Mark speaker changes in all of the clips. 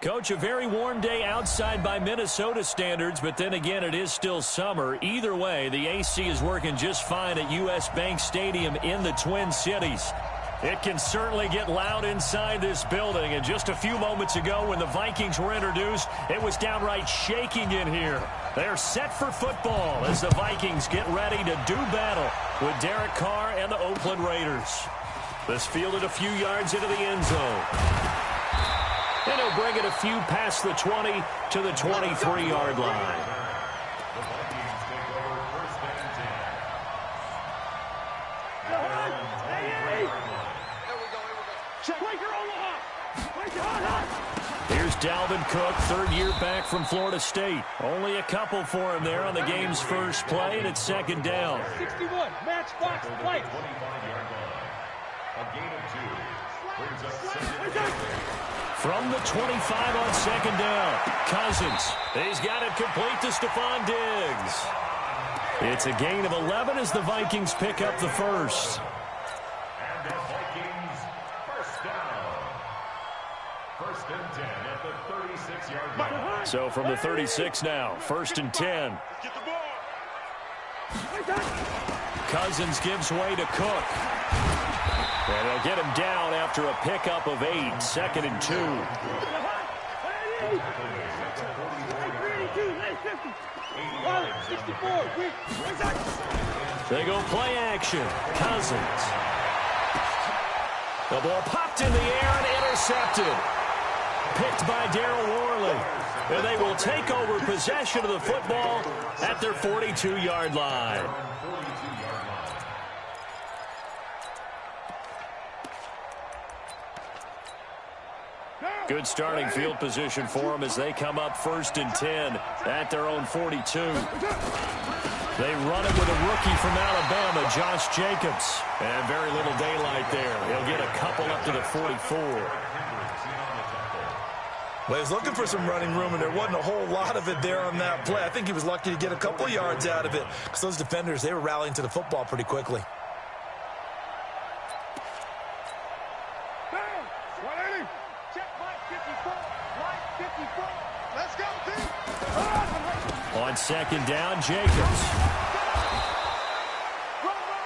Speaker 1: Coach, a very warm day outside by Minnesota standards, but then again, it is still summer. Either way, the AC is working just fine at U.S. Bank Stadium in the Twin Cities. It can certainly get loud inside this building, and just a few moments ago when the Vikings were introduced, it was downright shaking in here. They're set for football as the Vikings get ready to do battle with Derek Carr and the Oakland Raiders. This fielded a few yards into the end zone. And he'll bring it a few past the 20 to the 23-yard line. Here's Dalvin Cook, third year back from Florida State. Only a couple for him there on the game's first play, and it's second down.
Speaker 2: 61, match box play.
Speaker 1: From the 25 on second down, Cousins. He's got it complete to Stephon Diggs. It's a gain of 11 as the Vikings pick up the first.
Speaker 3: And the Vikings first down. First and 10 at the 36-yard line.
Speaker 1: So from the 36 now, first and 10.
Speaker 2: Get the ball.
Speaker 1: Cousins gives way to Cook. And he'll get him down after a pickup of 8, second and 2. They go play action. Cousins. The ball popped in the air and intercepted. Picked by Darryl Worley. And they will take over possession of the football at their 42-yard line. Good starting field position for them as they come up first and 10 at their own 42. They run it with a rookie from Alabama, Josh Jacobs. And very little daylight there. He'll get a couple up to the 44.
Speaker 4: Well, he was looking for some running room, and there wasn't a whole lot of it there on that play. I think he was lucky to get a couple of yards out of it because those defenders, they were rallying to the football pretty quickly.
Speaker 1: On second down, Jacobs.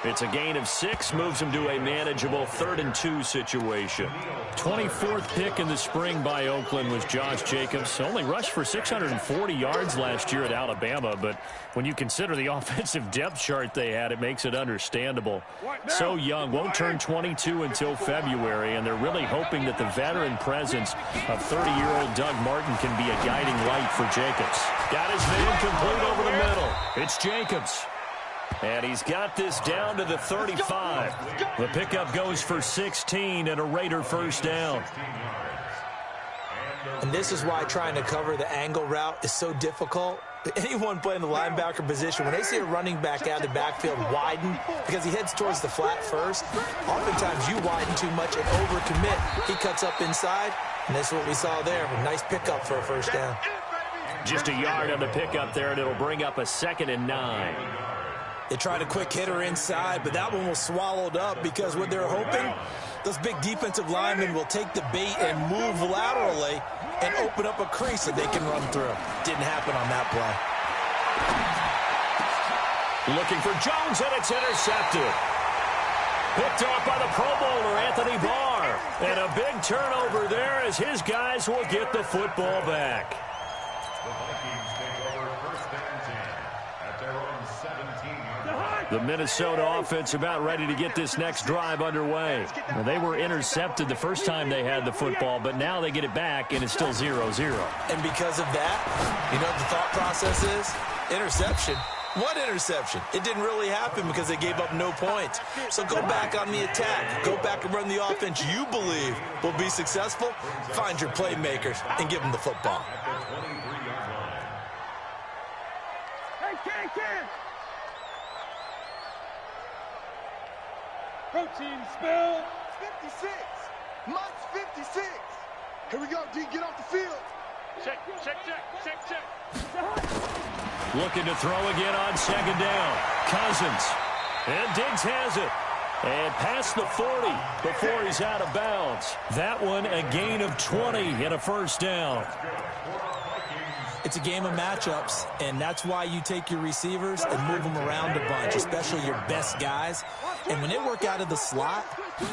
Speaker 1: It's a gain of 6, moves him to a manageable 3rd and 2 situation. 24th pick in the spring by Oakland was Josh Jacobs. Only rushed for 640 yards last year at Alabama, but when you consider the offensive depth chart they had, it makes it understandable. So young, won't turn 22 until February, and they're really hoping that the veteran presence of 30-year-old Doug Martin can be a guiding light for Jacobs. Got his man complete over the middle. It's Jacobs. And he's got this down to the 35. The pickup goes for 16 and a Raider first down.
Speaker 4: And this is why trying to cover the angle route is so difficult. Anyone playing the linebacker position, when they see a running back out of the backfield widen because he heads towards the flat first, oftentimes you widen too much and overcommit. He cuts up inside, and that's what we saw there. A nice pickup for a first down.
Speaker 1: Just a yard on the pickup there, and it'll bring up a 2nd and 9.
Speaker 4: They tried a quick hitter inside, but that one was swallowed up because what they're hoping, those big defensive linemen will take the bait and move laterally and open up a crease that they can run through. Didn't happen on that play.
Speaker 1: Looking for Jones, and it's intercepted. Picked off by the Pro Bowler, Anthony Barr. And a big turnover there as his guys will get the football back.
Speaker 3: The Vikings take over first and 10 at their own 17-yard line.
Speaker 1: The Minnesota offense about ready to get this next drive underway. Well, they were intercepted the first time they had the football, but now they get it back, and it's still 0-0.
Speaker 4: And because of that, you know what the thought process is? Interception. What interception? It didn't really happen because they gave up no points. So go back on the attack. Go back and run the offense you believe will be successful. Find your playmakers and give them the football.
Speaker 2: Protein spill.
Speaker 5: 56. Mike's 56. Here we go, D. Get off the field.
Speaker 2: Check.
Speaker 1: Looking to throw again on second down. Cousins. And Diggs has it. And past the 40 before he's out of bounds. That one a gain of 20 and a first down.
Speaker 4: It's a game of matchups, and that's why you take your receivers and move them around a bunch, especially your best guys. And when they work out of the slot,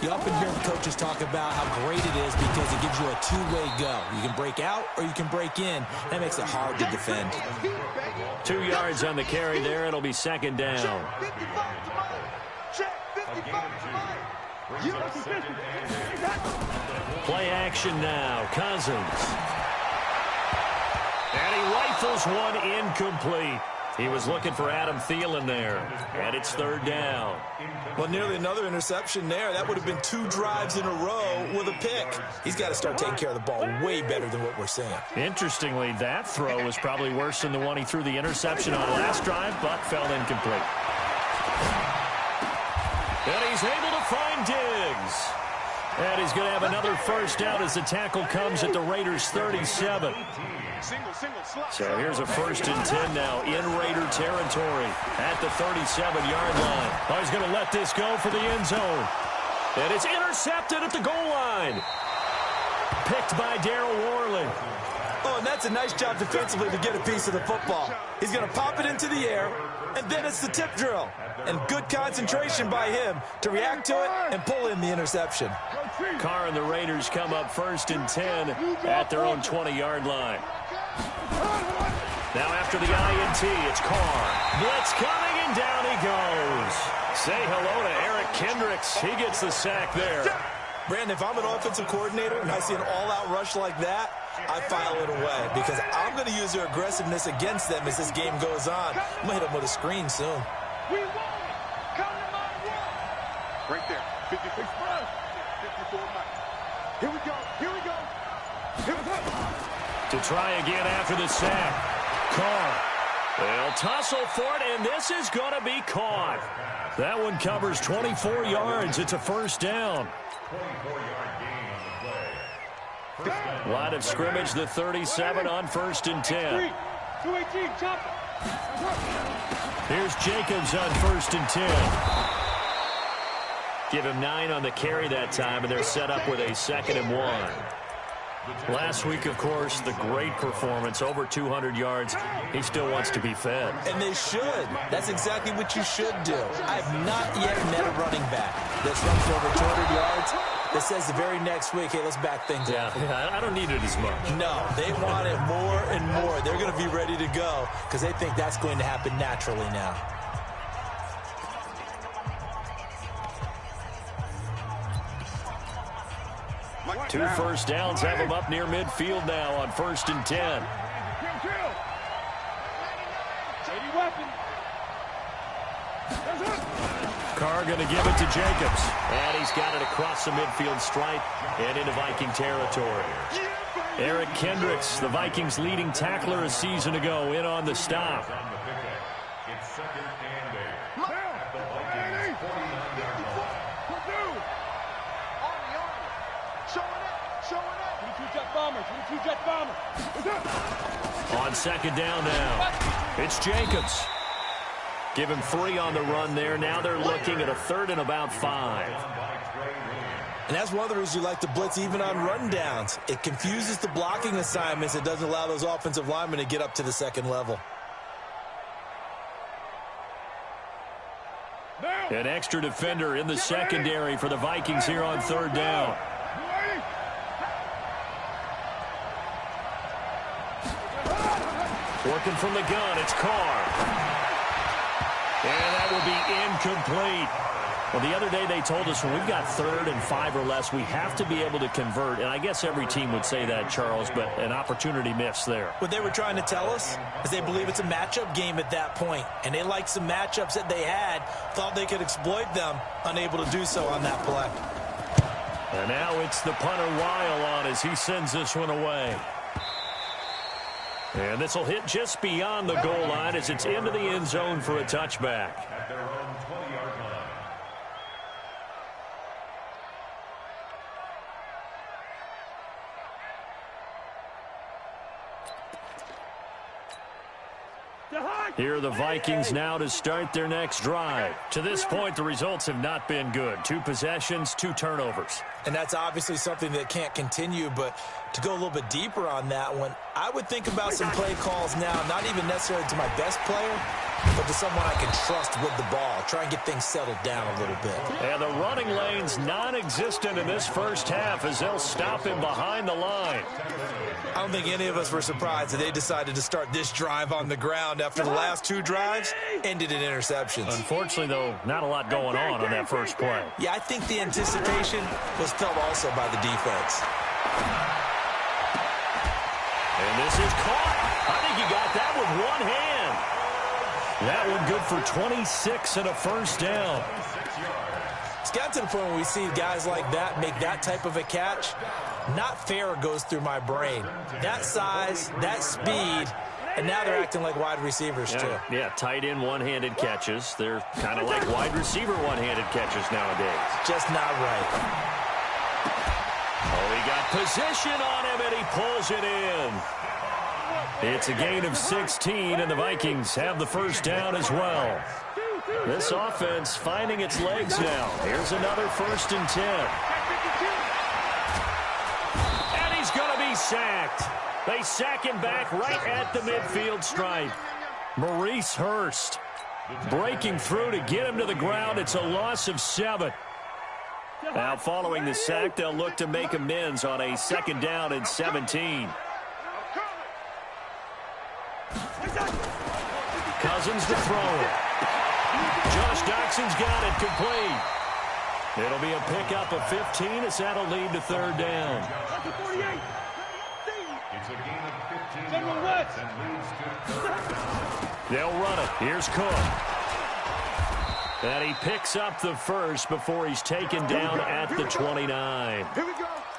Speaker 4: you often hear the coaches talk about how great it is because it gives you a two-way go. You can break out or you can break in. That makes it hard to defend.
Speaker 1: 2 yards on the carry there. It'll be second down. Play action now. Cousins. And he rifles one incomplete. He was looking for Adam Thielen there. And it's third down.
Speaker 4: Well, nearly another interception there. That would have been 2 drives in a row with a pick. He's got to start taking care of the ball way better than what we're seeing.
Speaker 1: Interestingly, that throw was probably worse than the one he threw the interception on last drive, but fell incomplete. And he's able to find Diggs. And he's going to have another first down as the tackle comes at the Raiders' 37. So here's a 1st and 10 now in Raider territory at the 37-yard line. Oh, he's going to let this go for the end zone. And it's intercepted at the goal line. Picked by Darryl Worley.
Speaker 4: Oh, and that's a nice job defensively to get a piece of the football. He's going to pop it into the air, and then it's the tip drill. And good concentration by him to react to it and pull in the interception.
Speaker 1: Carr and the Raiders come up 1st and 10 at their own 20-yard line. Now after the INT, it's Carr. Blitz coming, and down he goes. Say hello to Eric Kendricks. He gets the sack there.
Speaker 4: Brandon, if I'm an offensive coordinator and I see an all-out rush like that, I file it away because I'm going to use their aggressiveness against them as this game goes on. I'm going to hit them with a screen soon.
Speaker 2: We won it. Come to my one. Right there. 56 plus. 54 miles. Here we go. Here we go. Here we go.
Speaker 1: To try again after the sack. Carr. They'll tussle for it, and this is going to be caught. That one covers 24 yards. It's a first down.
Speaker 3: 24-yard gain on the play.
Speaker 1: Line of scrimmage, the 37 on 1st and 10.
Speaker 2: 218, chop.
Speaker 1: Here's Jacobs on 1st and 10. Give him 9 on the carry that time, and they're set up with a 2nd and 1. Last week, of course, the great performance, over 200 yards. He still wants to be fed.
Speaker 4: And they should. That's exactly what you should do. I have not yet met a running back that's run for over 200 yards that says the very next week, hey, let's back things up.
Speaker 1: Yeah, I don't need it as much.
Speaker 4: No, they want it more and more. They're going to be ready to go because they think that's going to happen naturally now.
Speaker 1: Two first downs have him up near midfield now on 1st and 10. Carr going to give it to Jacobs. And he's got it across the midfield stripe and into Viking territory. Eric Kendricks, the Vikings' leading tackler a season ago, in on the stop.
Speaker 3: It's 2nd and 8. At the Vikings' 49-yard line.
Speaker 1: On 2nd down now, it's Jacobs. Give him 3 on the run there. Now they're looking at a 3rd and about 5.
Speaker 4: And that's one of the reasons you like to blitz even on rundowns. It confuses the blocking assignments. It doesn't allow those offensive linemen to get up to the 2nd level.
Speaker 1: An extra defender in the secondary for the Vikings here on 3rd down. Working from the gun, it's Carr. And that will be incomplete. Well, the other day they told us when we've got 3rd and 5 or less, we have to be able to convert. And I guess every team would say that, Charles, but an opportunity missed there.
Speaker 4: What they were trying to tell us is they believe it's a matchup game at that point. And they liked some matchups that they had, thought they could exploit them, unable to do so on that play.
Speaker 1: And now it's the punter Weil on as he sends this one away. And this will hit just beyond the goal line as it's into the end zone for a touchback.
Speaker 3: At their own 20-yard line.
Speaker 1: Here are the Vikings now to start their next drive. To this point, the results have not been good. 2 possessions, 2 turnovers.
Speaker 4: And that's obviously something that can't continue, but to go a little bit deeper on that one, I would think about some play calls now, not even necessarily to my best player, but to someone I can trust with the ball. Try and get things settled down a little bit.
Speaker 1: And the running lane's non-existent in this first half as they'll stop him behind the line.
Speaker 4: I don't think any of us were surprised that they decided to start this drive on the ground after the last 2 drives ended in interceptions.
Speaker 1: Unfortunately, though, not a lot going on that first play.
Speaker 4: Yeah, I think the anticipation was felt also by the defense.
Speaker 1: And this is caught. I think he got that with one hand. That one good for 26 and a first down.
Speaker 4: It's gotten to the point where we see guys like that make that type of a catch. Not fair goes through my brain. That size, that speed, and now they're acting like wide receivers too.
Speaker 1: Yeah, tight end one-handed catches. They're kind of like wide receiver one-handed catches nowadays.
Speaker 4: Just not right.
Speaker 1: Oh, he got position on him, and he pulls it in. It's a gain of 16, and the Vikings have the first down as well. This offense finding its legs now. Here's another 1st and 10. And he's going to be sacked. They sack him back right at the midfield stripe. Maurice Hurst breaking through to get him to the ground. It's a loss of 7. Now following the sack, they'll look to make amends on a 2nd down and 17. Cousins to throw it. Josh Doxson's got it complete. It'll be a pickup of 15 as that'll lead to 3rd down.
Speaker 3: It's a gain of 15 yards and leads to 3rd down.
Speaker 1: They'll run it. Here's Cook. And he picks up the first before he's taken down at the 29.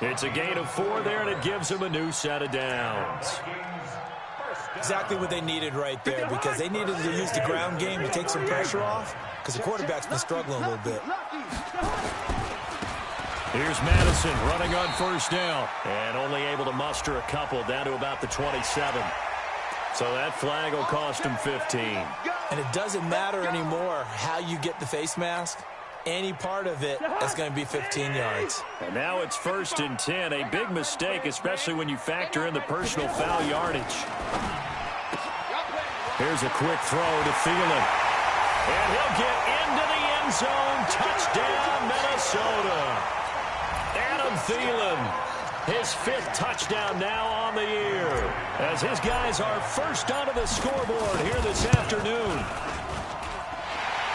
Speaker 1: It's a gain of 4 there, and it gives him a new set of downs.
Speaker 4: Exactly what they needed right there, because they needed to use the ground game to take some pressure off, because the quarterback's been struggling a little bit.
Speaker 1: Here's Madison running on 1st down, and only able to muster a couple down to about the 27. So that flag will cost him 15.
Speaker 4: And it doesn't matter anymore how you get the face mask. Any part of it is going to be 15 yards.
Speaker 1: And now it's 1st and 10. A big mistake, especially when you factor in the personal foul yardage. Here's a quick throw to Thielen. And he'll get into the end zone. Touchdown, Minnesota. Adam Thielen, his 5th touchdown now on the year, as his guys are first onto the scoreboard here this afternoon.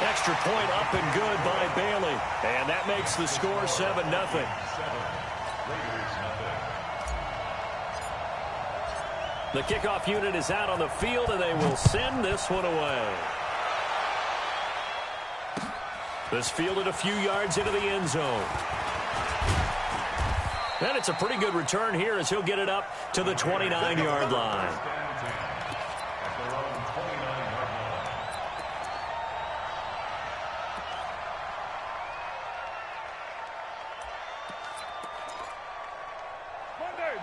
Speaker 1: Extra point up and good by Bailey. And that makes the score 7-0. The kickoff unit is out on the field, and they will send this one away. This fielded a few yards into the end zone. And it's a pretty good return here as he'll get it up to the 29-yard line.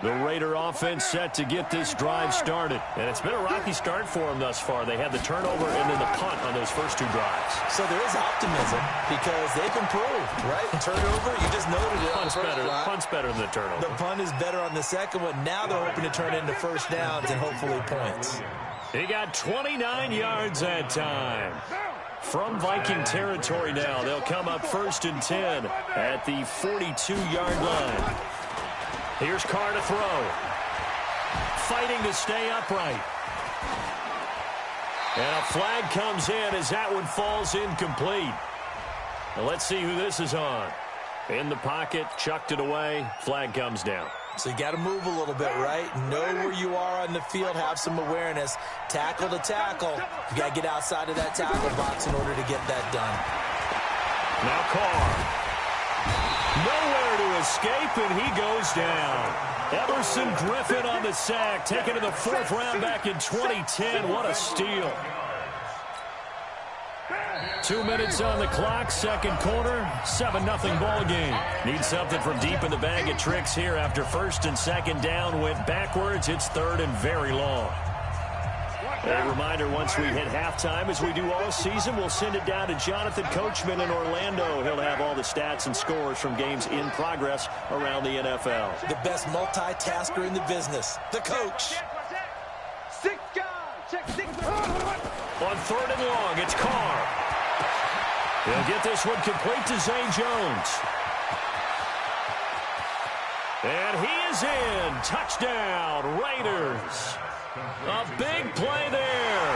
Speaker 1: The Raider offense set to get this drive started. And it's been a rocky start for them thus far. They had the turnover and then the punt on those first 2 drives.
Speaker 4: So there is optimism because they've improved, right? Turnover, you just noted it.
Speaker 1: Punt's better than the turnover.
Speaker 4: The punt is better on the second one. Now they're hoping to turn it into 1st downs and hopefully points.
Speaker 1: He got 29 yards that time. From Viking territory now, they'll come up 1st and 10 at the 42-yard line. Here's Carr to throw. Fighting to stay upright. And a flag comes in as that one falls incomplete. Now let's see who this is on. In the pocket, chucked it away. Flag comes down.
Speaker 4: So you got to move a little bit, right? Know where you are on the field. Have some awareness. Tackle to tackle. You got to get outside of that tackle box in order to get that done.
Speaker 1: Now Carr. Nowhere to escape, and he goes down. Everson Griffin on the sack, taken to the 4th round back in 2010. What a steal. 2 minutes on the clock, 2nd quarter, 7-0 ball game. Need something from deep in the bag of tricks here after 1st and 2nd down. Went backwards. It's 3rd and very long. A reminder, once we hit halftime, as we do all season, we'll send it down to Jonathan Coachman in Orlando. He'll have all the stats and scores from games in progress around the NFL.
Speaker 4: The best multitasker in the business, the coach.
Speaker 5: 6 guys. Check 6.
Speaker 1: On 3rd and long, it's Carr. He'll get this one complete to Zay Jones. And he is in. Touchdown, Raiders. A big play there.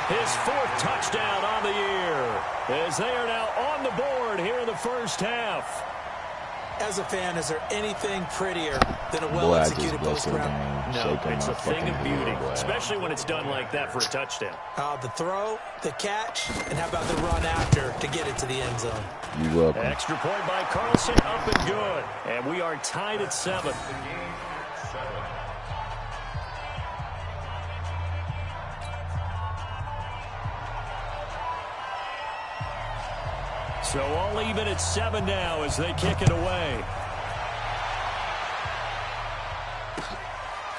Speaker 1: His 4th touchdown on the year, as they are now on the board here in the first half.
Speaker 4: As a fan, is there anything prettier than a well-executed post-round?
Speaker 1: No, it's a thing of beauty, especially when it's done like that for a touchdown.
Speaker 4: The throw, the catch, and how about the run after to get it to the end zone?
Speaker 6: You're welcome.
Speaker 1: Extra point by Carlson, up and good. And we are tied at 7. So all even at 7 now as they kick it away.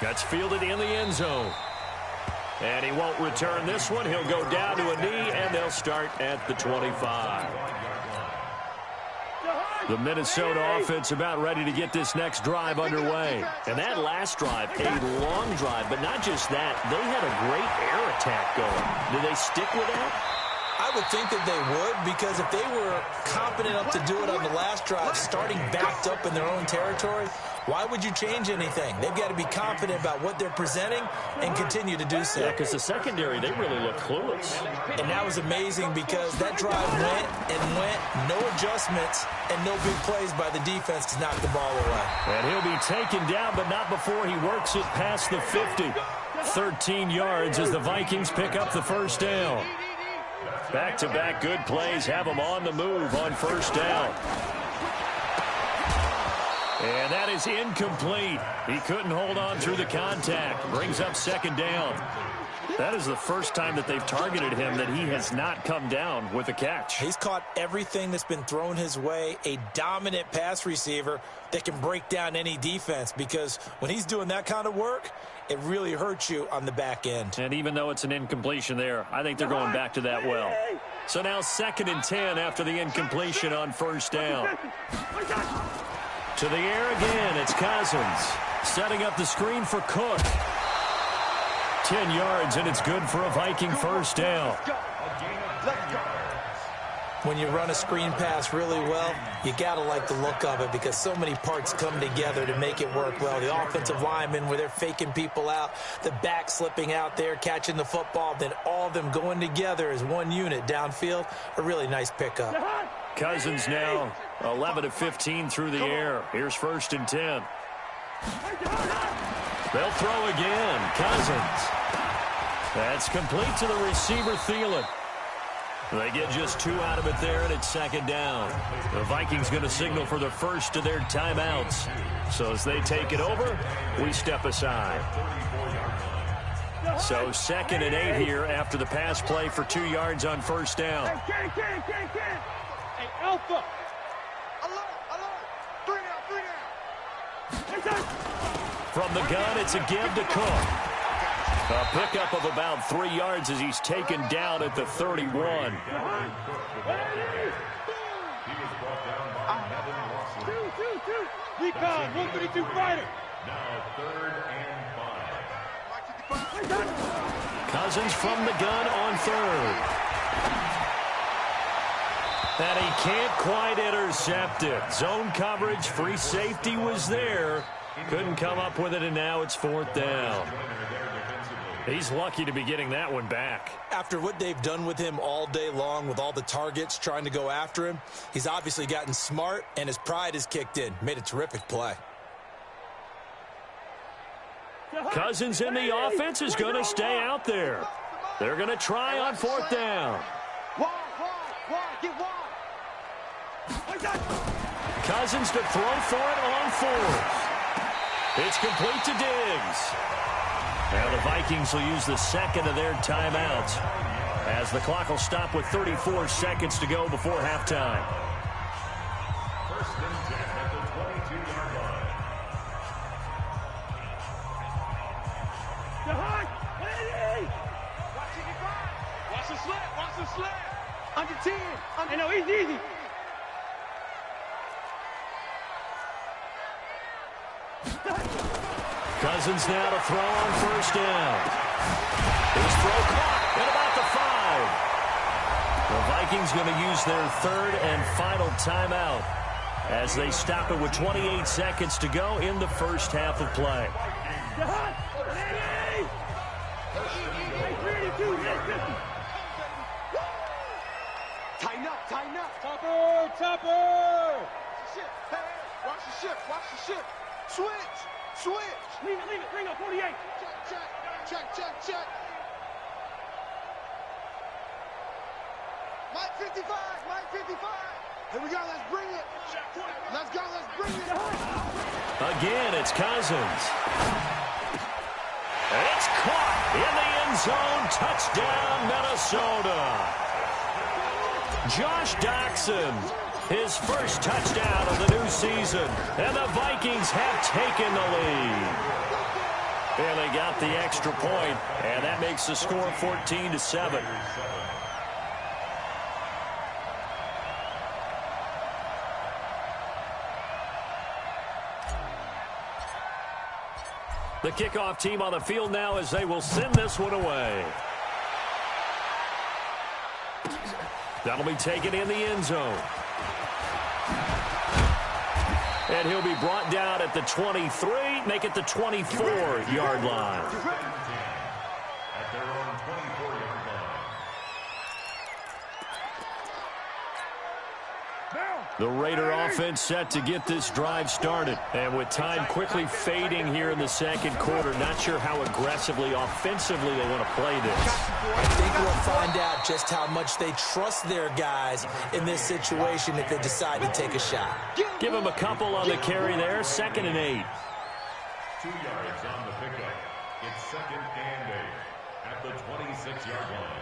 Speaker 1: That's fielded in the end zone. And he won't return this one. He'll go down to a knee, and they'll start at the 25. The Minnesota offense about ready to get this next drive underway. And that last drive, a long drive, but not just that. They had a great air attack going. Do they stick with that?
Speaker 4: I would think that they would, because if they were confident enough to do it on the last drive, starting backed up in their own territory, why would you change anything? They've got to be confident about what they're presenting and continue to do so.
Speaker 1: Yeah, because the secondary, they really look clueless.
Speaker 4: And that was amazing because that drive went and went, no adjustments, and no big plays by the defense to knock the ball away.
Speaker 1: And he'll be taken down, but not before he works it past the 50. 13 yards as the Vikings pick up the first down. Back-to-back good plays have them on the move on first down. And that is incomplete. He couldn't hold on through the contact. Brings up second down. That is the first time that they've targeted him that he has not come down with a catch.
Speaker 4: He's caught everything that's been thrown his way. A dominant pass receiver that can break down any defense, because when he's doing that kind of work, it really hurts you on the back end.
Speaker 1: And even though it's an incompletion there, I think they're going back to that well. So now 2nd and 10 after the incompletion on first down. To the air again, it's Cousins. Setting up the screen for Cook. 10 yards, and it's good for a Viking first down.
Speaker 4: When you run a screen pass really well, you got to like the look of it, because so many parts come together to make it work well. The offensive linemen, where they're faking people out, the back slipping out there, catching the football, then all of them going together as one unit downfield. A really nice pickup.
Speaker 1: Cousins now 11 of 15 through the air. Here's 1st and 10. They'll throw again. Cousins. That's complete to the receiver, Thielen. They get just 2 out of it there, and it's 2nd down. The Vikings going to signal for the first of their timeouts. So as they take it over, we step aside. So 2nd and 8 here after the pass play for 2 yards on first down.
Speaker 2: Hey, Alpha. Alert. 3 down.
Speaker 1: From the gun, it's a give to Cook. A pickup of about 3 yards as he's taken down at the 31.
Speaker 3: He was brought down by Nevin Russell.
Speaker 2: Recon, 132 fighter.
Speaker 3: Now 3rd and 5.
Speaker 1: Cousins from the gun on 3rd. And he can't quite intercept it. Zone coverage, free safety was there. Couldn't come up with it, and now it's 4th down. He's lucky to be getting that one back.
Speaker 4: After what they've done with him all day long, with all the targets trying to go after him, he's obviously gotten smart, and his pride has kicked in. Made a terrific play.
Speaker 1: Cousins in the offense is going to stay out there. They're going to try on 4th down.
Speaker 5: Get wide.
Speaker 1: Cousins to throw for it on 4th. It's complete to Diggs. Now the Vikings will use the 2nd of their timeouts, as the clock will stop with 34 seconds to go before halftime.
Speaker 3: 1st and 10 at the 22-yard line.
Speaker 1: Cousins now to throw on first down. His throw caught at about the 5. The Vikings going to use their third and final timeout as they stop it with 28 seconds to go in the first half of play.
Speaker 5: Tighten up, tighten up.
Speaker 2: Topper!
Speaker 5: Shit, hey, watch the ship, watch the ship. Switch.
Speaker 2: Leave it, bring up 48.
Speaker 5: Check. Mike 55. Here we go, let's bring it. Let's go, let's bring it.
Speaker 1: Again, it's Cousins. It's caught in the end zone. Touchdown, Minnesota. Josh Doxson, his first touchdown of the new season. And the Vikings have taken the lead. And they got the extra point, and that makes the score 14-7. The kickoff team on the field now as they will send this one away. That'll be taken in the end zone. And he'll be brought down at the 23, make it the 24-yard line.
Speaker 3: At their own 24-yard line.
Speaker 1: The Raider offense set to get this drive started. And with time quickly fading here in the second quarter, not sure how aggressively, offensively they want to play this.
Speaker 4: I think we'll find out just how much they trust their guys in this situation if they decide to take a shot.
Speaker 1: Give them a couple on the carry there, 2nd and 8.
Speaker 3: 2 yards on the pickup. It's 2nd and 8 at the 26-yard line.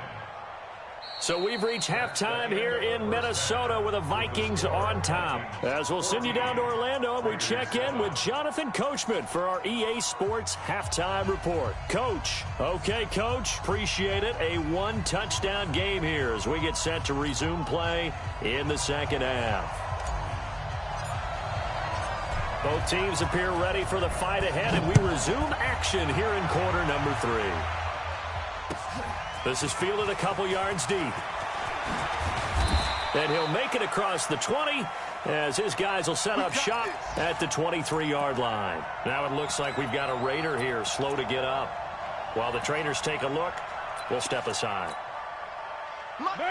Speaker 1: So we've reached halftime here in Minnesota with the Vikings on top. As we'll send you down to Orlando, we check in with Jonathan Coachman for our EA Sports Halftime Report. Coach. Okay, Coach. Appreciate it. A one-touchdown game here as we get set to resume play in the second half. Both teams appear ready for the fight ahead, and we resume action here in quarter number 3. This is fielded a couple yards deep. And he'll make it across the 20 as his guys will set up shop at the 23-yard line. Now it looks like we've got a Raider here slow to get up. While the trainers take a look, we'll step aside.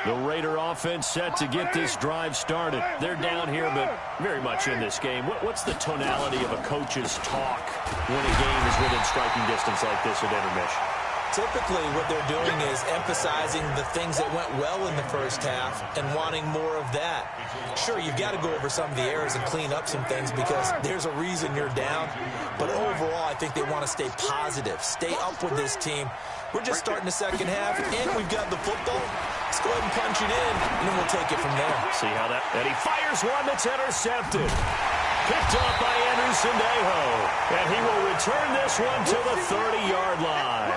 Speaker 1: The Raider offense set to get this drive started. They're down here, but very much in this game. What's the tonality of a coach's talk when a game is within striking distance like this at intermission?
Speaker 4: Typically, what they're doing is emphasizing the things that went well in the first half and wanting more of that. Sure, you've got to go over some of the errors and clean up some things because there's a reason you're down. But overall, I think they want to stay positive, stay up with this team. We're just starting the second half, and we've got the football. Let's go ahead and punch it in, and then we'll take it from there.
Speaker 1: See how that... And he fires one that's intercepted. Picked off by Anderson Dejo. And he will return this one to the 30-yard line.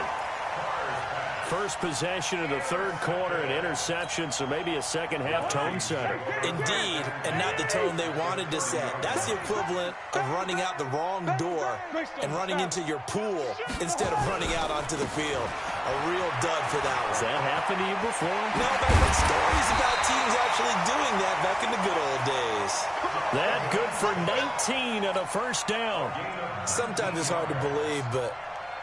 Speaker 1: First possession of the third quarter, an interception, so maybe a second-half tone setter.
Speaker 4: Indeed, and not the tone they wanted to set. That's the equivalent of running out the wrong door and running into your pool instead of running out onto the field. A real dud for that one.
Speaker 1: Has that happened to you before?
Speaker 4: No, but I've heard stories about teams actually doing that back in the good old days.
Speaker 1: That good for 19 and a first down.
Speaker 4: Sometimes it's hard to believe, but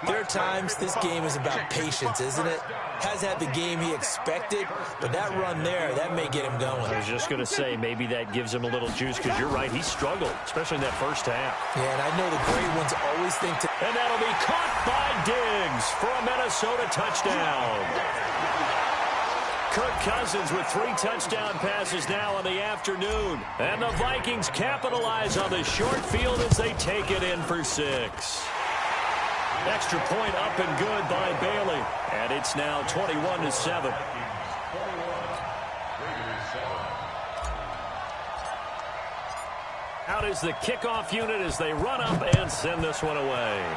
Speaker 4: there are times this game is about patience, isn't it? Has had the game he expected, but that run there, that may get him going.
Speaker 1: I was just going to say, maybe that gives him a little juice, because you're right, he struggled, especially in that first half.
Speaker 4: Yeah, and I know the great ones always think to...
Speaker 1: And that'll be caught by Diggs for a Minnesota touchdown. Kirk Cousins with 3 touchdown passes now in the afternoon. And the Vikings capitalize on the short field as they take it in for 6. Extra point up and good by Bailey. And it's now 21-7. Out is the kickoff unit as they run up and send this one away.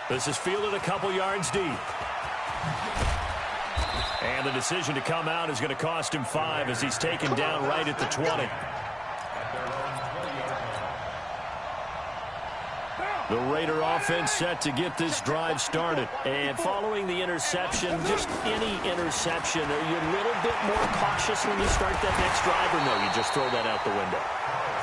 Speaker 1: This is fielded a couple yards deep. And the decision to come out is going to cost him 5 as he's taken down right at the 20. The Raider offense set to get this drive started. And following the interception, just any interception, are you a little bit more cautious when you start that next drive, or no, you just throw that out the window?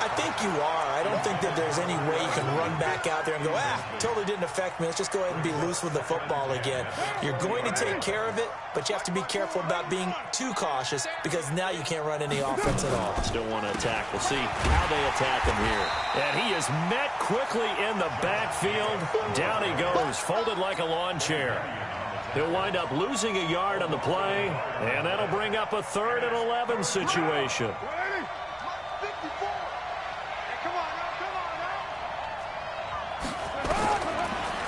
Speaker 4: I think you are. I don't think that there's any way you can run back out there and go, totally didn't affect me. Let's just go ahead and be loose with the football again. You're going to take care of it, but you have to be careful about being too cautious because now you can't run any offense at all.
Speaker 1: Still want to attack. We'll see how they attack him here. And he is met quickly in the backfield. Down he goes, folded like a lawn chair. He'll wind up losing a yard on the play, and that'll bring up a 3rd and 11 situation.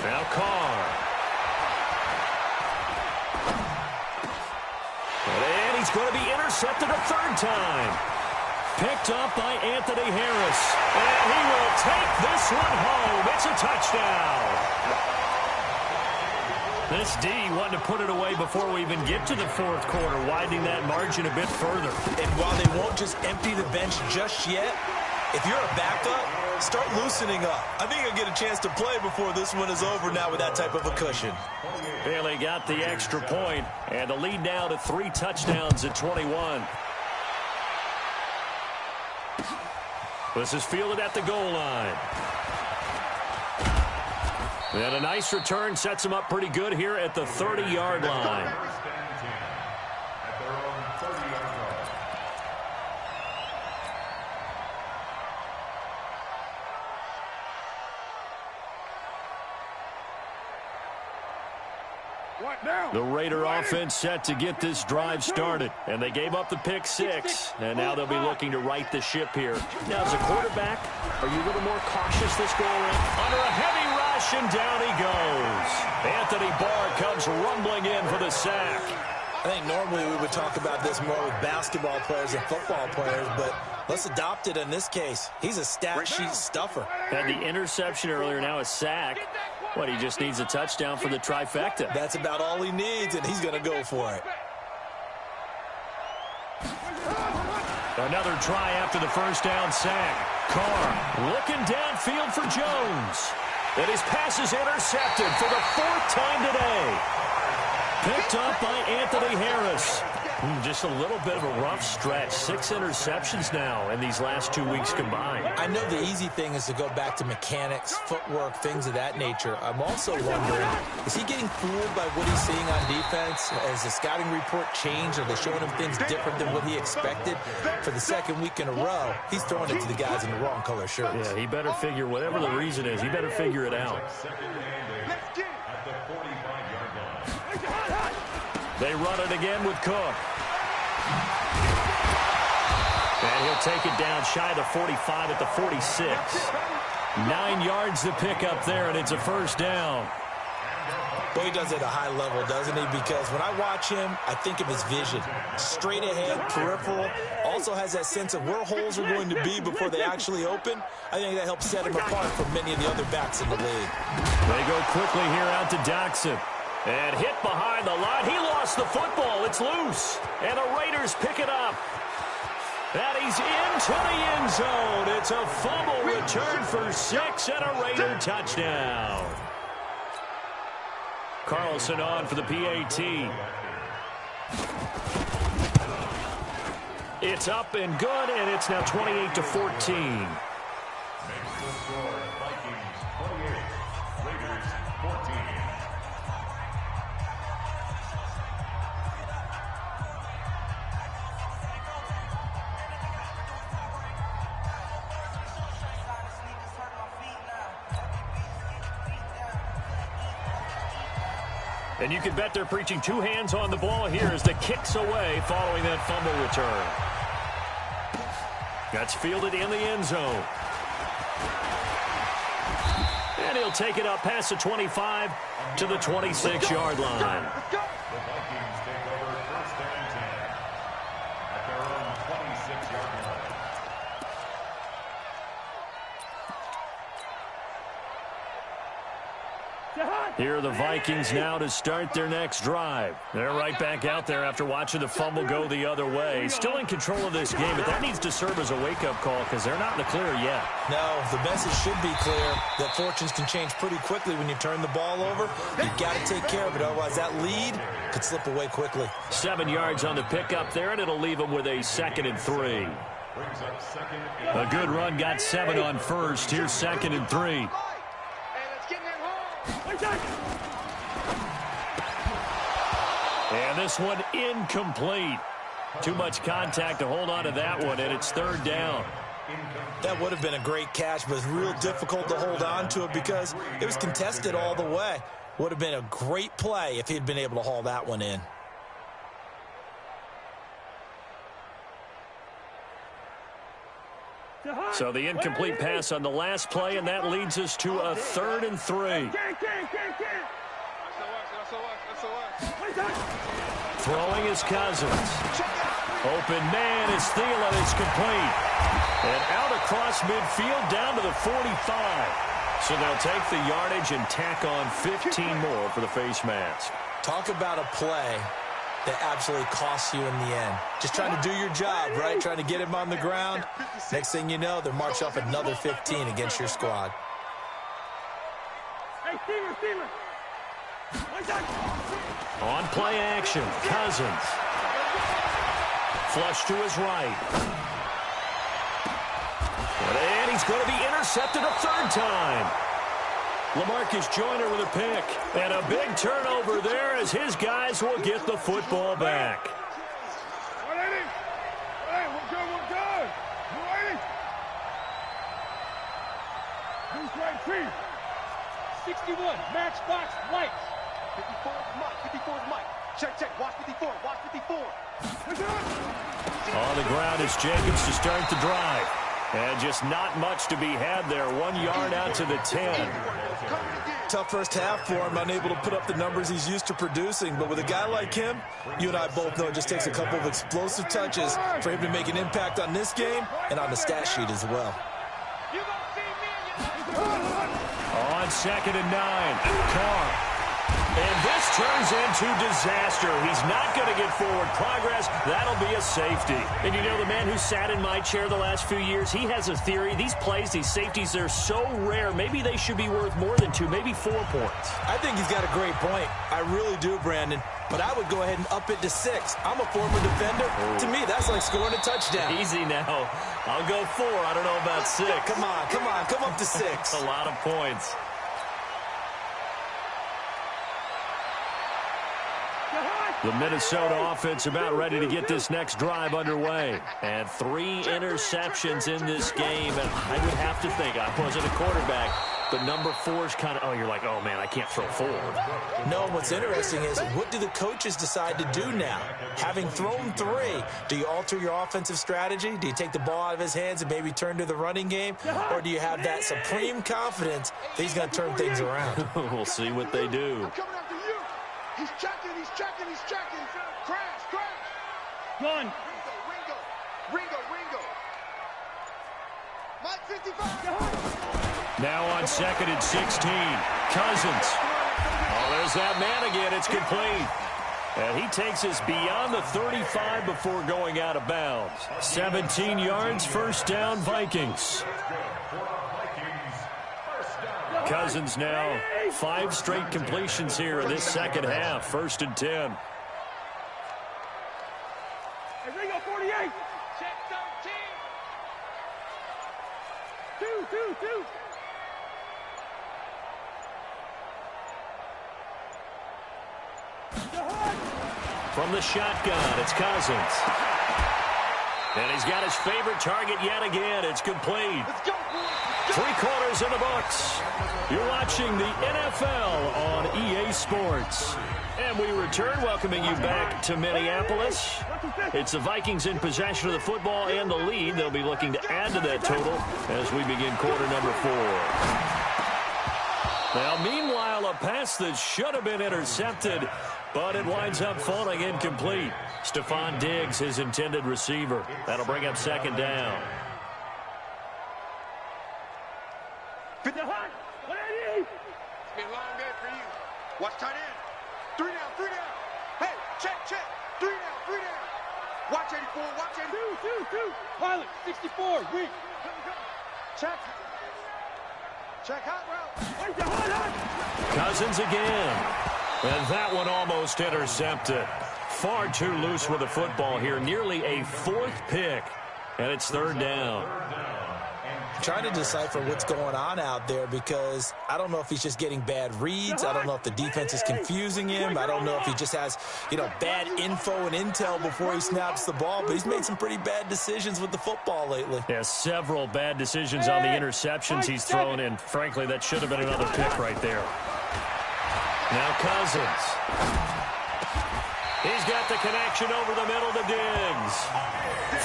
Speaker 1: Now Carr. And he's going to be intercepted a 3rd time. Picked up by Anthony Harris. And he will take this one home. It's a touchdown. This D wanted to put it away before we even get to the 4th quarter, widening that margin a bit further.
Speaker 4: And while they won't just empty the bench just yet, if you're a backup, start loosening up. I think you'll get a chance to play before this one is over now with that type of a cushion.
Speaker 1: Bailey got the extra point, and the lead now to 3 touchdowns at 21. This is fielded at the goal line. And a nice return sets him up pretty good here at the 30-yard line. The Raider offense set to get this drive started, and they gave up the pick 6, and now they'll be looking to right the ship here. Now, as a quarterback, are you a little more cautious this go-around? Under a heavy rush, and down he goes. Anthony Barr comes rumbling in for the sack.
Speaker 4: I think normally we would talk about this more with basketball players and football players, but let's adopt it in this case. He's a stat sheet stuffer.
Speaker 1: Had the interception earlier, now a sack. What, he just needs a touchdown for the trifecta.
Speaker 4: That's about all he needs, and he's going to go for it.
Speaker 1: Another try after the first down sack. Carr looking downfield for Jones. And his pass is intercepted for the 4th time today. Picked up by Anthony Harris. Just a little bit of a rough stretch. 6 interceptions now in these last 2 weeks combined.
Speaker 4: I know the easy thing is to go back to mechanics, footwork, things of that nature. I'm also wondering, is he getting fooled by what he's seeing on defense? Has the scouting report changed? Are they showing him things different than what he expected? For the 2nd week in a row, he's throwing it to the guys in the wrong color shirts.
Speaker 1: Yeah, he better figure, whatever the reason is, he better figure it out. They run it again with Cook. And he'll take it down shy of the 45 at the 46. 9 yards to pick up there, and it's a 1st down.
Speaker 4: Well, he does it at a high level, doesn't he? Because when I watch him, I think of his vision. Straight ahead, peripheral. Also has that sense of where holes are going to be before they actually open. I think that helps set him apart from many of the other backs in the league.
Speaker 1: They go quickly here out to Doxson. And hit behind the line. He lost the football. It's loose. And the Raiders pick it up. And he's into the end zone. It's a fumble return for 6 and a Raider touchdown. Carlson on for the PAT. It's up and good, and it's now 28-14. And you can bet they're preaching 2 hands on the ball here as the kick's away following that fumble return. That's fielded in the end zone. And he'll take it up past the 25 to the 26-yard line.
Speaker 3: The Vikings take over 1st and 10 at their own 26-yard line.
Speaker 1: Here are the Vikings now to start their next drive. They're right back out there after watching the fumble go the other way. Still in control of this game, but that needs to serve as a wake-up call because they're not in the clear yet.
Speaker 4: No, the message should be clear that fortunes can change pretty quickly when you turn the ball over. You've got to take care of it, otherwise that lead could slip away quickly.
Speaker 1: 7 yards on the pickup there, and it'll leave them with a 2nd and 3. A good run got 7 on first. Here's 2nd and 3. And this one incomplete. Too much contact to hold on to that one, and it's 3rd down.
Speaker 4: That would have been a great catch, but it's real difficult to hold on to it because it was contested all the way. Would have been a great play if he'd been able to haul that one in.
Speaker 1: So the incomplete pass on the last play, and that leads us to a 3rd and 3. Throwing is Cousins. Open man is Thielen. It's complete. And out across midfield down to the 45. So they'll take the yardage and tack on 15 more for the face mask.
Speaker 4: Talk about a play that absolutely costs you in the end. Just trying to do your job, right? Trying to get him on the ground. Next thing you know, they're marched off another 15 against your squad.
Speaker 1: On play action, Cousins. Flush to his right. And he's going to be intercepted a 3rd time. LaMarcus Joyner with a pick. And a big turnover there as his guys will get the football back.
Speaker 2: 61, matchbox lights. 54 is Mike. 54 is Mike. Check. Watch 54. Watch 54.
Speaker 1: On the ground is Jacobs to start the drive. And just not much to be had there. 1 yard out to the 10.
Speaker 4: Tough first half for him, unable to put up the numbers he's used to producing. But with a guy like him, you and I both know it just takes a couple of explosive touches for him to make an impact on this game and on the stat sheet as well.
Speaker 1: On 2nd and 9, Carr. And this turns into disaster. He's not going to get forward progress. That'll be a safety. And you know, the man who sat in my chair the last few years, he has a theory. These plays, these safeties, they're so rare. Maybe they should be worth more than 2, maybe 4 points.
Speaker 4: I think he's got a great point. I really do, Brandon. But I would go ahead and up it to 6. I'm a former defender. To me, that's like scoring a touchdown.
Speaker 1: Easy now. I'll go 4. I don't know about 6.
Speaker 4: Come on. Come up to 6.
Speaker 1: A lot of points. The Minnesota offense about ready to get this next drive underway. And 3 interceptions in this game. And I would have to think, I wasn't a quarterback, but number 4 is kind of, you're like, oh, man, I can't throw 4.
Speaker 4: No, what's interesting is what do the coaches decide to do now? Having thrown 3, do you alter your offensive strategy? Do you take the ball out of his hands and maybe turn to the running game? Or do you have that supreme confidence that he's going to turn things around?
Speaker 1: We'll see what they do.
Speaker 5: He's checking. Crash.
Speaker 2: Gun.
Speaker 5: Ringo. Mike 55.
Speaker 1: Now on 2nd and 16, Cousins. Oh, there's that man again. It's complete. And he takes us beyond the 35 before going out of bounds. 17 yards, 1st down, Vikings. Cousins now 5 straight completions here in this second half. 1st and 10.
Speaker 2: Ringo 48. Check 13. 2.
Speaker 1: From the shotgun, it's Cousins. And he's got his favorite target yet again. It's complete. 3 quarters in the books. You're watching the NFL on EA Sports. And we return, welcoming you back to Minneapolis. It's the Vikings in possession of the football and the lead. They'll be looking to add to that total as we begin quarter number 4. Now, meanwhile, a pass that should have been intercepted, but it winds up falling incomplete. Stephon Diggs, his intended receiver. That'll bring up 2nd down.
Speaker 2: It's been a long day for Watch tight end. 3 down, 3 down. Hey, check. 3 down. Watch 84, watch 82.
Speaker 5: 2. Pilot, 64, weak. Check. Check hot route.
Speaker 1: Cousins again. And that one almost intercepted. Far too loose with the football here. Nearly a 4th pick. And it's 3rd down.
Speaker 4: Trying to decipher what's going on out there because I don't know if he's just getting bad reads. I don't know if the defense is confusing him. I don't know if he just has, bad info and intel before he snaps the ball. But he's made some pretty bad decisions with the football lately.
Speaker 1: Yeah, several bad decisions on the interceptions he's thrown in. Frankly, that should have been another pick right there. Now Cousins. He's got the connection over the middle to Diggs.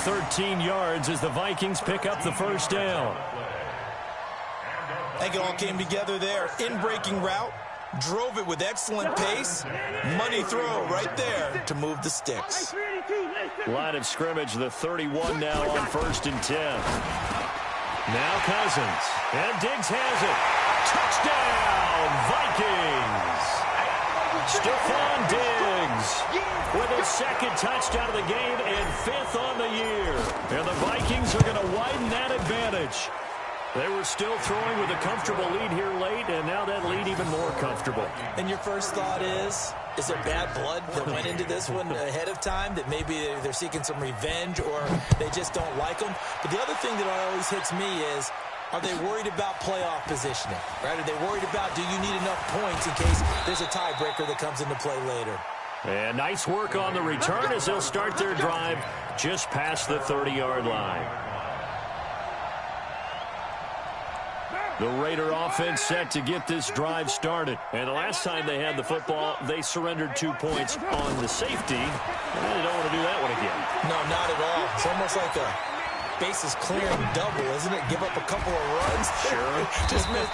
Speaker 1: 13 yards as the Vikings pick up the 1st down.
Speaker 4: I think it all came together there. In-breaking route, drove it with excellent pace. Money throw right there to move the sticks.
Speaker 1: Line of scrimmage, the 31 now on 1st and 10. Now Cousins. And Diggs has it. Touchdown, Vikings. Stephon Diggs with his 2nd touchdown of the game and 5th on the year. And the Vikings are going to widen that advantage. They were still throwing with a comfortable lead here late, and now that lead even more comfortable.
Speaker 4: And your first thought is there bad blood that went into this one ahead of time, that maybe they're seeking some revenge or they just don't like them? But the other thing that always hits me is, are they worried about playoff positioning? Right? Are they worried about, do you need enough points in case there's a tiebreaker that comes into play later?
Speaker 1: And nice work on the return as they'll start their drive just past the 30-yard line. The Raider offense set to get this drive started. And the last time they had the football, they surrendered 2 points on the safety. And they don't want to do that one again.
Speaker 4: No, not at all. It's almost like a bases clearing double, isn't it? Give up a couple of runs.
Speaker 1: Sure.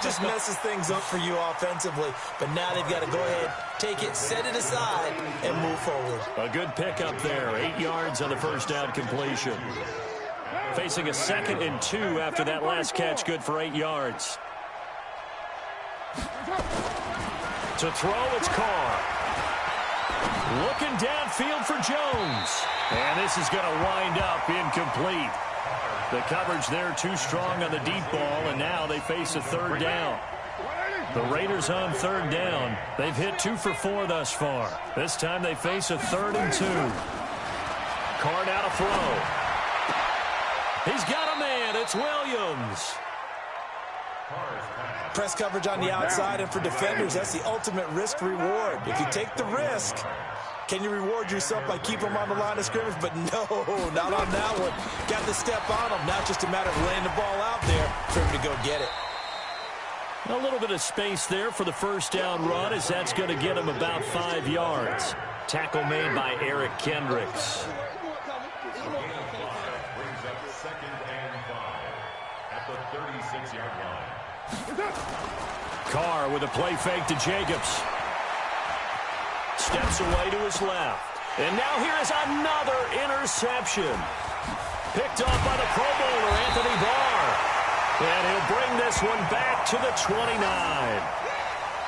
Speaker 4: just messes things up for you offensively. But now they've got to go ahead, take it, set it aside, and move forward.
Speaker 1: A good pickup there. 8 yards on the 1st down completion. Facing a 2nd and 2 after that last catch, good for 8 yards. To throw, it's Carr. Looking downfield for Jones. And this is going to wind up incomplete. The coverage there too strong on the deep ball, and now they face a 3rd down. The Raiders on 3rd down. They've hit 2 for 4 thus far. This time they face a 3rd and 2. Carr now to throw. He's got a man. It's Williams.
Speaker 4: Press coverage on the outside, and for defenders, that's the ultimate risk-reward. If you take the risk, can you reward yourself by keeping them on the line of scrimmage? But no, not on that one. Got to step on them. Now just a matter of laying the ball out there for him to go get it.
Speaker 1: A little bit of space there for the 1st down run, as that's going to get him about 5 yards. Tackle made by Eric Kendricks. Carr with a play fake to Jacobs. Steps away to his left. And now here is another interception. Picked off by the Pro Bowler, Anthony Barr. And he'll bring this one back to the 29.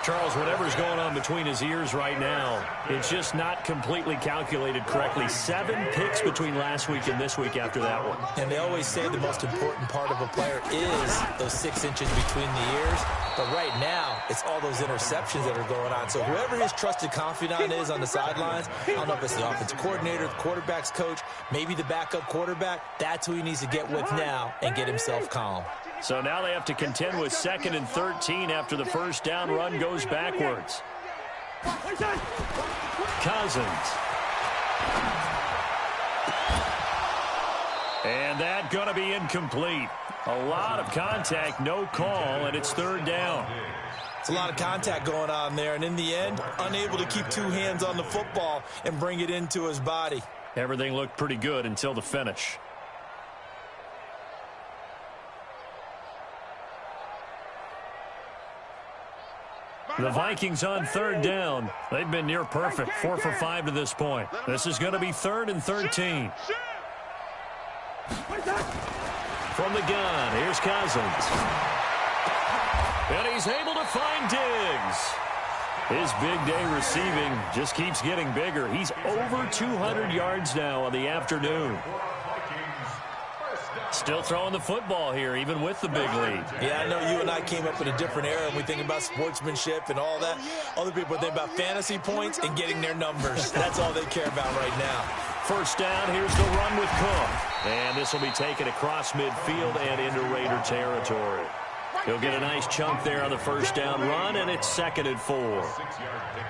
Speaker 1: Charles, whatever's going on between his ears right now, it's just not completely calculated correctly. 7 picks between last week and this week after that one.
Speaker 4: And they always say the most important part of a player is those 6 inches between the ears. But right now, it's all those interceptions that are going on. So whoever his trusted confidant is on the sidelines, I don't know if it's the offensive coordinator, the quarterback's coach, maybe the backup quarterback, that's who he needs to get with now and get himself calm.
Speaker 1: So now they have to contend with 2nd and 13 after the 1st down run goes backwards. Cousins. And that going to be incomplete. A lot of contact, no call, and it's 3rd down.
Speaker 4: It's a lot of contact going on there, and in the end, unable to keep 2 hands on the football and bring it into his body.
Speaker 1: Everything looked pretty good until the finish. The Vikings on 3rd down. They've been near perfect, 4 for 5 to this point. This is going to be 3rd and 13. From the gun, here's Cousins. And he's able to find Diggs. His big day receiving just keeps getting bigger. He's over 200 yards now on the afternoon. Still throwing the football here, even with the big lead.
Speaker 4: Yeah, I know you and I came up in a different era, and we think about sportsmanship and all that. Other people think about fantasy points and getting their numbers. That's all they care about right now.
Speaker 1: First down, here's the run with Cook. And this will be taken across midfield and into Raider territory. He'll get a nice chunk there on the first down run, and it's 2nd and 4.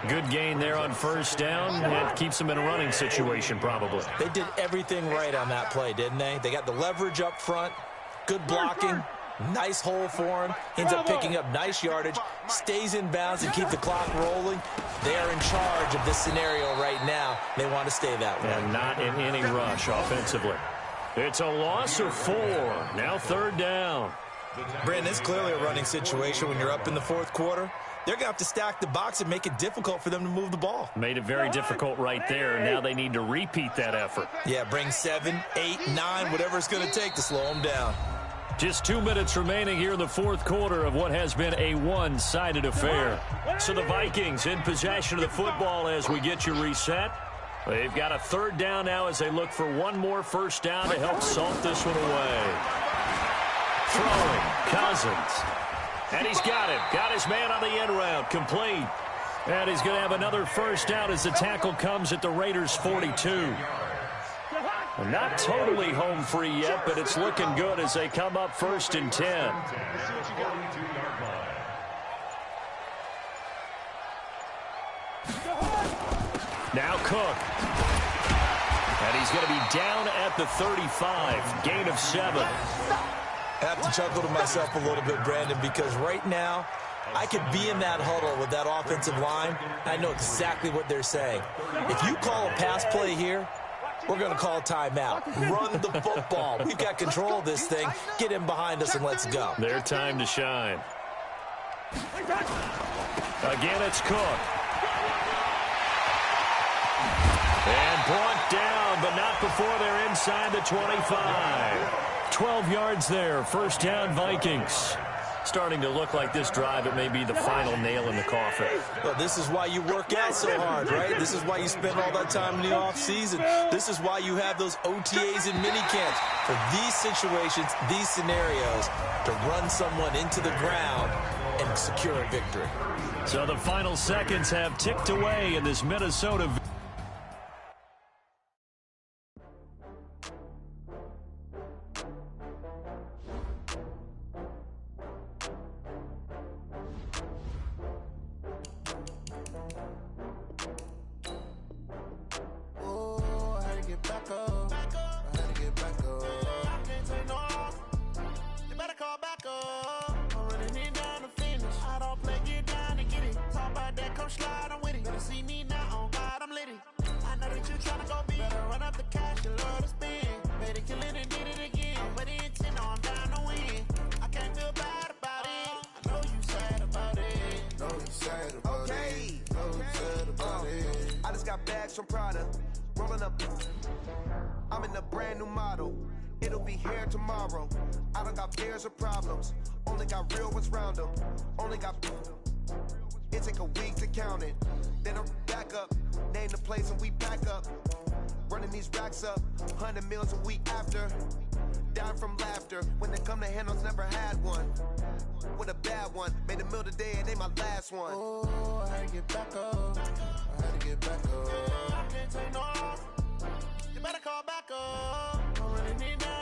Speaker 1: Good gain there on first down. That keeps them in a running situation, probably.
Speaker 4: They did everything right on that play, didn't they? They got the leverage up front, good blocking, nice hole for him. Ends up picking up nice yardage, stays in bounds and keep the clock rolling. They are in charge of this scenario right now. They want to stay that way.
Speaker 1: And not in any rush offensively. It's a loss of 4. Now 3rd down.
Speaker 4: Brandon, it's clearly a running situation when you're up in the 4th quarter. They're going to have to stack the box and make it difficult for them to move the ball.
Speaker 1: Made it very difficult right there. Now they need to repeat that effort.
Speaker 4: Yeah, bring 7, 8, 9, whatever it's going to take to slow them down.
Speaker 1: Just 2 minutes remaining here in the 4th quarter of what has been a one-sided affair. So the Vikings in possession of the football as we get you reset. They've got a 3rd down now as they look for one more first down to help salt this one away. Throwing, Cousins. And he's got him. Got his man on the end route. Complete. And he's going to have another first down as the tackle comes at the Raiders' 42. Not totally home free yet, but it's looking good as they come up 1st and 10. Now Cook. And he's going to be down at the 35. Gain of 7.
Speaker 4: I have to chuckle to myself a little bit, Brandon, because right now I could be in that huddle with that offensive line. I know exactly what they're saying. If you call a pass play here, we're going to call a timeout. Run the football. We've got control of this thing. Get him behind us and let's go.
Speaker 1: Their time to shine. Again, it's Cook. And brought down, but not before they're inside the 25. 12 yards there. First down, Vikings. Starting to look like this drive, it may be the final nail in the coffin.
Speaker 4: Well, this is why you work out so hard, right? This is why you spend all that time in the offseason. This is why you have those OTAs and mini camps. For these situations, these scenarios, to run someone into the ground and secure a victory.
Speaker 1: So the final seconds have ticked away in this Minnesota.
Speaker 6: I'm in a brand new model. It'll be here tomorrow. I don't got fears or problems. Only got real ones round them. Only got. It take a week to count it. Then I'm back up. Name the place and we pack up. Running these racks up. 100 meals a week after. Down from laughter. When they come to handles, never had one. With a bad one. Made a meal today and ain't my last one. Oh, I had to get back up. I had to get back up. I can't take no off. You better call back up. I'm running it down.